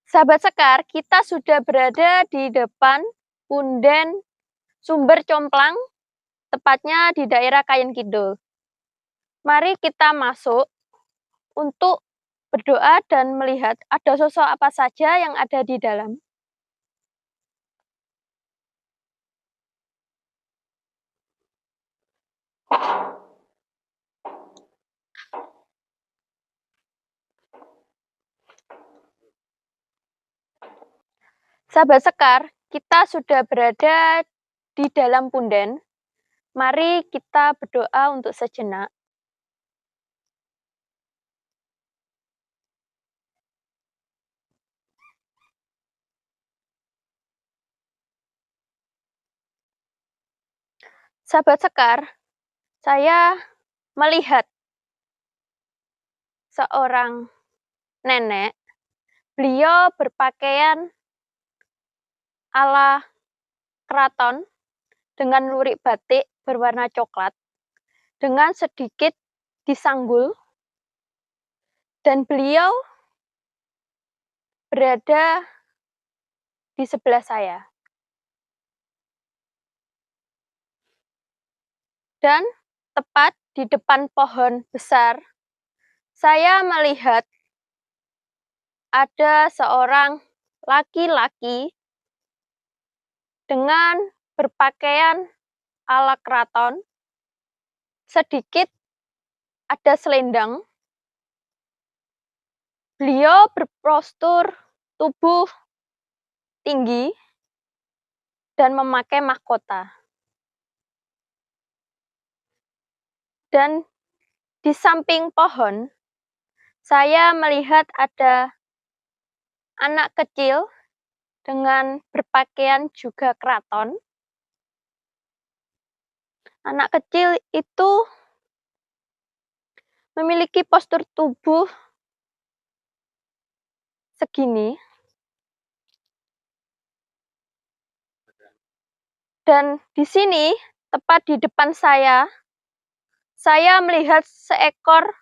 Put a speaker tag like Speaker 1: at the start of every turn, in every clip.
Speaker 1: Sahabat Sekar, kita sudah berada di depan Punden Sumber Complang, tepatnya di daerah Kayen Kidul. Mari kita masuk untuk berdoa dan melihat ada sosok apa saja yang ada di dalam. Sahabat Sekar, kita sudah berada di dalam punden. Mari kita berdoa untuk sejenak. Sahabat Sekar, saya melihat seorang nenek. Beliau berpakaian ala keraton dengan lurik batik berwarna coklat, dengan sedikit disanggul, dan beliau berada di sebelah saya. Dan tepat di depan pohon besar, saya melihat ada seorang laki-laki dengan berpakaian ala keraton, sedikit ada selendang. Beliau berpostur tubuh tinggi dan memakai mahkota. Dan di samping pohon, saya melihat ada anak kecil dengan berpakaian juga keraton. Anak kecil itu memiliki postur tubuh segini. Dan di sini, tepat di depan saya melihat seekor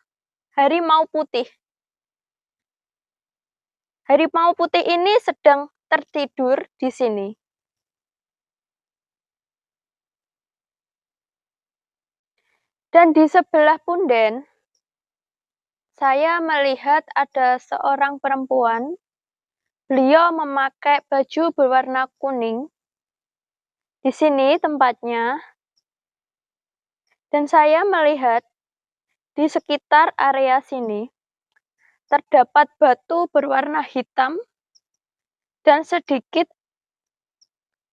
Speaker 1: harimau putih. Harimau putih ini sedang tertidur di sini. Dan di sebelah punden, saya melihat ada seorang perempuan. Beliau memakai baju berwarna kuning. Di sini tempatnya. Dan saya melihat di sekitar area sini terdapat batu berwarna hitam dan sedikit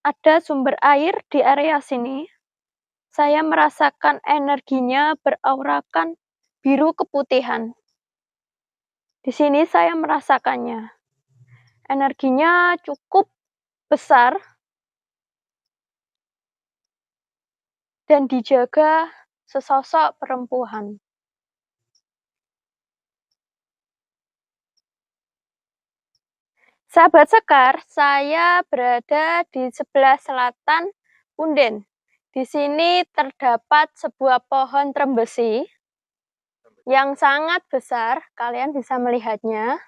Speaker 1: ada sumber air di area sini. Saya merasakan energinya beraurakan biru keputihan. Di sini saya merasakannya. Energinya cukup besar dan dijaga sesosok perempuan. Sahabat Sekar, saya berada di sebelah selatan punden. Di sini terdapat sebuah pohon trembesi yang sangat besar. Kalian bisa melihatnya.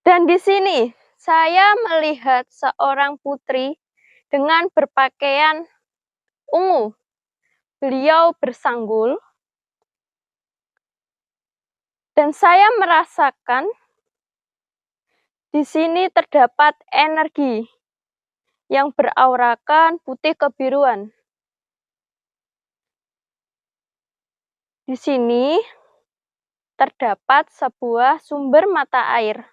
Speaker 1: Dan di sini saya melihat seorang putri dengan berpakaian ungu. Beliau bersanggul. Dan saya merasakan di sini terdapat energi yang beraurakan putih kebiruan. Di sini terdapat sebuah sumber mata air.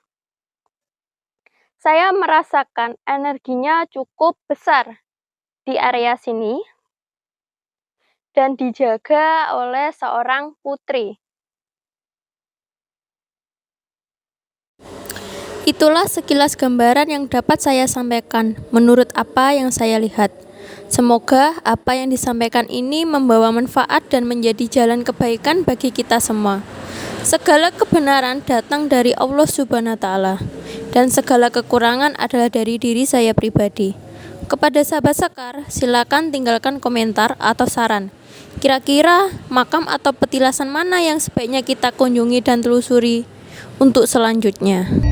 Speaker 1: Saya merasakan energinya cukup besar di area sini dan dijaga oleh seorang putri.
Speaker 2: Itulah sekilas gambaran yang dapat saya sampaikan menurut apa yang saya lihat. Semoga apa yang disampaikan ini membawa manfaat dan menjadi jalan kebaikan bagi kita semua. Segala kebenaran datang dari Allah Subhanahu wa Ta'ala, dan segala kekurangan adalah dari diri saya pribadi. Kepada sahabat Sekar, silakan tinggalkan komentar atau saran. Kira-kira makam atau petilasan mana yang sebaiknya kita kunjungi dan telusuri untuk selanjutnya?